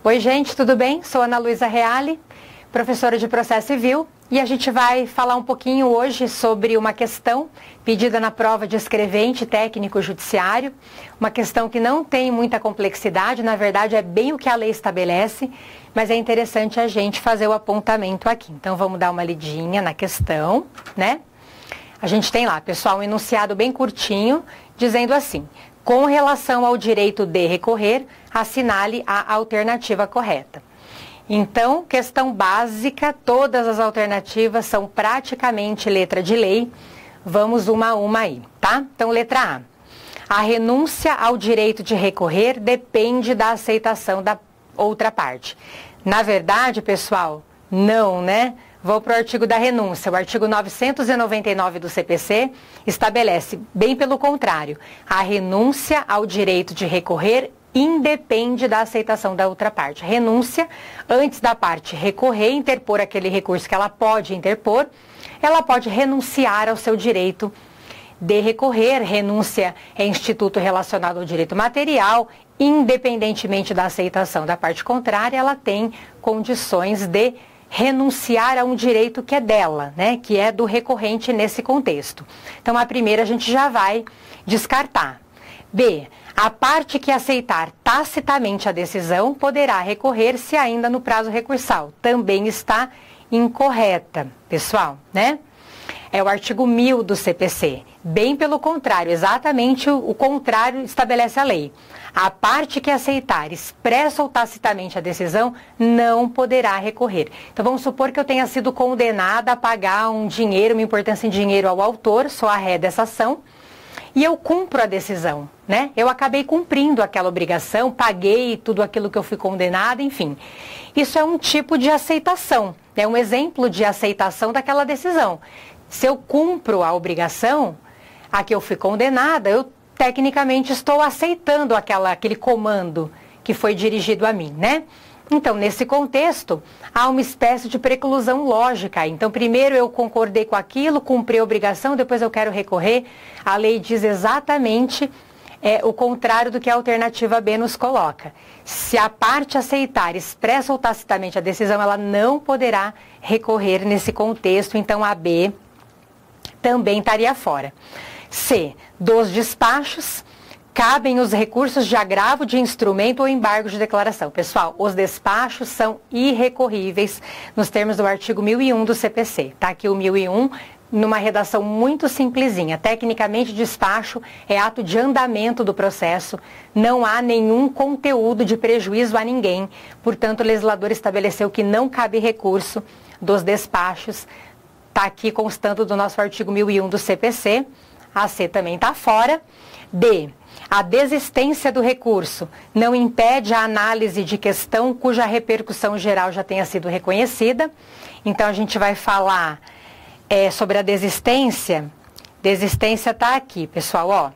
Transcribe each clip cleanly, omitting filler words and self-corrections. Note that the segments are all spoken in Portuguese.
Oi gente, tudo bem? Sou Ana Luísa Reale, professora de Processo Civil, e a gente vai falar um pouquinho hoje sobre uma questão pedida na prova de escrevente técnico judiciário, uma questão que não tem muita complexidade, na verdade é bem o que a lei estabelece, mas é interessante a gente fazer o apontamento aqui. Então vamos dar uma lidinha na questão, né? A gente tem lá, pessoal, um enunciado bem curtinho, dizendo assim: com relação ao direito de recorrer, assinale a alternativa correta. Então, questão básica, todas as alternativas são praticamente letra de lei. Vamos uma a uma aí, tá? Então, letra A. A renúncia ao direito de recorrer depende da aceitação da outra parte. Na verdade, pessoal, não, né? Vou para o artigo da renúncia. O artigo 999 do CPC estabelece, bem pelo contrário, a renúncia ao direito de recorrer independe da aceitação da outra parte. Renúncia, antes da parte recorrer, interpor aquele recurso que ela pode interpor, ela pode renunciar ao seu direito de recorrer. Renúncia é instituto relacionado ao direito material, independentemente da aceitação da parte contrária, ela tem condições de renunciar a um direito que é dela, né, que é do recorrente nesse contexto. Então, a primeira a gente já vai descartar. B. A parte que aceitar tacitamente a decisão poderá recorrer se ainda no prazo recursal. Também está incorreta, pessoal, né? É o artigo 1000 do CPC. Bem pelo contrário, exatamente o contrário estabelece a lei. A parte que aceitar expressa ou tacitamente a decisão não poderá recorrer. Então vamos supor que eu tenha sido condenada a pagar um dinheiro, uma importância em dinheiro ao autor, sou a ré dessa ação, e eu cumpro a decisão, né? Eu acabei cumprindo aquela obrigação, paguei tudo aquilo que eu fui condenada, enfim. Isso é um tipo de aceitação, é um exemplo de aceitação daquela decisão. Se eu cumpro a obrigação a que eu fui condenada, eu tecnicamente estou aceitando aquele comando que foi dirigido a mim, né? Então, nesse contexto, há uma espécie de preclusão lógica. Então, primeiro eu concordei com aquilo, cumpri a obrigação, depois eu quero recorrer. A lei diz exatamente o contrário do que a alternativa B nos coloca. Se a parte aceitar expressa ou tacitamente a decisão, ela não poderá recorrer nesse contexto. Então, a B também estaria fora. C. Dos despachos, cabem os recursos de agravo de instrumento ou embargo de declaração. Pessoal, os despachos são irrecorríveis nos termos do artigo 1001 do CPC. Tá aqui o 1001, numa redação muito simplesinha. Tecnicamente, despacho é ato de andamento do processo, não há nenhum conteúdo de prejuízo a ninguém. Portanto, o legislador estabeleceu que não cabe recurso dos despachos. Está aqui constando do nosso artigo 1001 do CPC. A C também está fora. D. A desistência do recurso não impede a análise de questão cuja repercussão geral já tenha sido reconhecida. Então, a gente vai falar sobre a desistência. Desistência está aqui, pessoal, ó.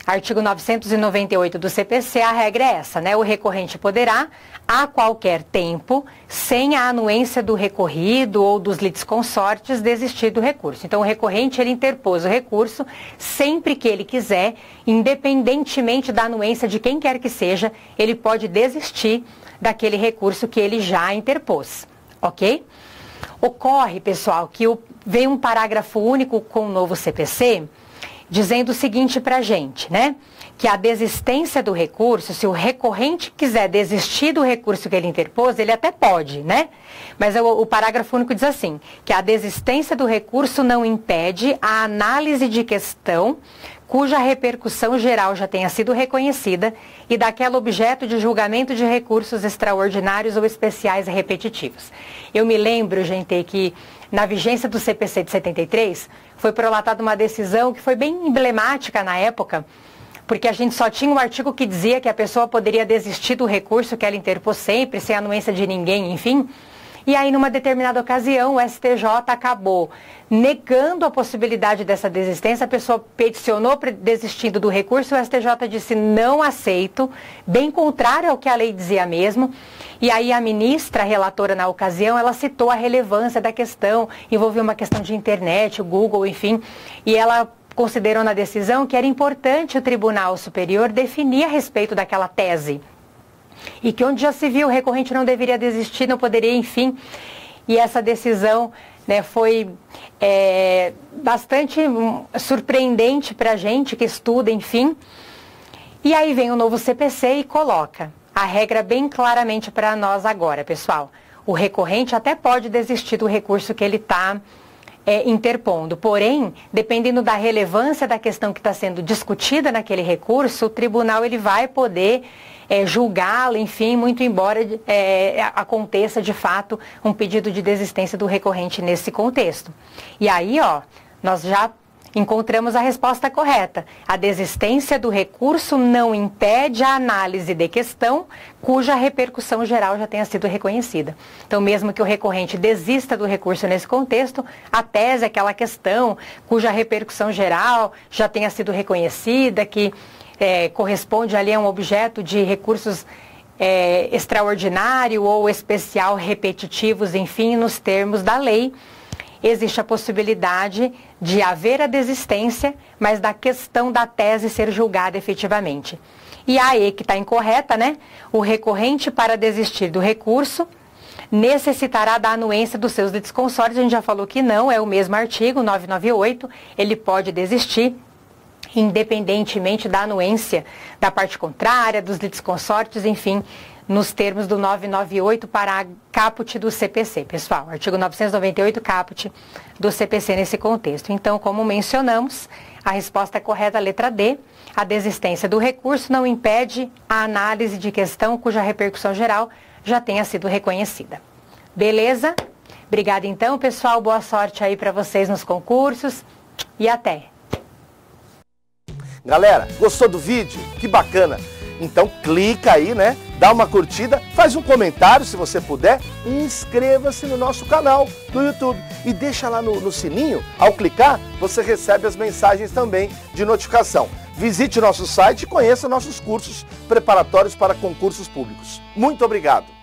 Artigo 998 do CPC, a regra é essa, né? O recorrente poderá, a qualquer tempo, sem a anuência do recorrido ou dos litisconsortes, desistir do recurso. Então, o recorrente, ele interpôs o recurso sempre que ele quiser, independentemente da anuência de quem quer que seja, ele pode desistir daquele recurso que ele já interpôs, ok? Ocorre, pessoal, que vem um parágrafo único com o novo CPC, dizendo o seguinte para a gente, né? Que a desistência do recurso, se o recorrente quiser desistir do recurso que ele interpôs, ele até pode, né? Mas o parágrafo único diz assim, que a desistência do recurso não impede a análise de questão cuja repercussão geral já tenha sido reconhecida e daquela objeto de julgamento de recursos extraordinários ou especiais e repetitivos. Eu me lembro, gente, que na vigência do CPC de 73, foi prolatada uma decisão que foi bem emblemática na época, porque a gente só tinha um artigo que dizia que a pessoa poderia desistir do recurso que ela interpôs sempre, sem anuência de ninguém, enfim. E aí, numa determinada ocasião, o STJ acabou negando a possibilidade dessa desistência. A pessoa peticionou desistindo do recurso, o STJ disse não aceito, bem contrário ao que a lei dizia mesmo. E aí a ministra, a relatora na ocasião, ela citou a relevância da questão, envolvia uma questão de internet, o Google, enfim, e ela considerou na decisão que era importante o Tribunal Superior definir a respeito daquela tese. e que onde já se viu o recorrente não deveria desistir, não poderia, enfim, e essa decisão, né, foi bastante surpreendente para a gente que estuda, enfim. E aí vem o novo CPC e coloca a regra bem claramente para nós agora, pessoal. O recorrente até pode desistir do recurso que ele está interpondo, porém, dependendo da relevância da questão que está sendo discutida naquele recurso, o tribunal ele vai poder julgá-lo, enfim, muito embora aconteça de fato um pedido de desistência do recorrente nesse contexto. E aí, ó, nós já encontramos a resposta correta. A desistência do recurso não impede a análise de questão cuja repercussão geral já tenha sido reconhecida. Então, mesmo que o recorrente desista do recurso nesse contexto, a tese, aquela questão cuja repercussão geral já tenha sido reconhecida, que corresponde ali a um objeto de recursos extraordinário ou especial repetitivos, enfim, nos termos da lei, existe a possibilidade de haver a desistência, mas da questão da tese ser julgada efetivamente. E aí que está incorreta, né? O recorrente, para desistir do recurso, necessitará da anuência dos seus litisconsórcios. A gente já falou que não, é o mesmo artigo 998, ele pode desistir, independentemente da anuência da parte contrária, dos litisconsórcios, enfim, nos termos do 998 para caput do CPC, pessoal. Artigo 998, caput do CPC nesse contexto. Então, como mencionamos, a resposta correta, letra D, a desistência do recurso não impede a análise de questão cuja repercussão geral já tenha sido reconhecida. Beleza? Obrigada então, pessoal. Boa sorte aí para vocês nos concursos e até! Galera, gostou do vídeo? Que bacana! Então clica aí, né? Dá uma curtida, faz um comentário se você puder e inscreva-se no nosso canal no YouTube. E deixa lá no sininho, ao clicar, você recebe as mensagens também de notificação. Visite o nosso site e conheça nossos cursos preparatórios para concursos públicos. Muito obrigado!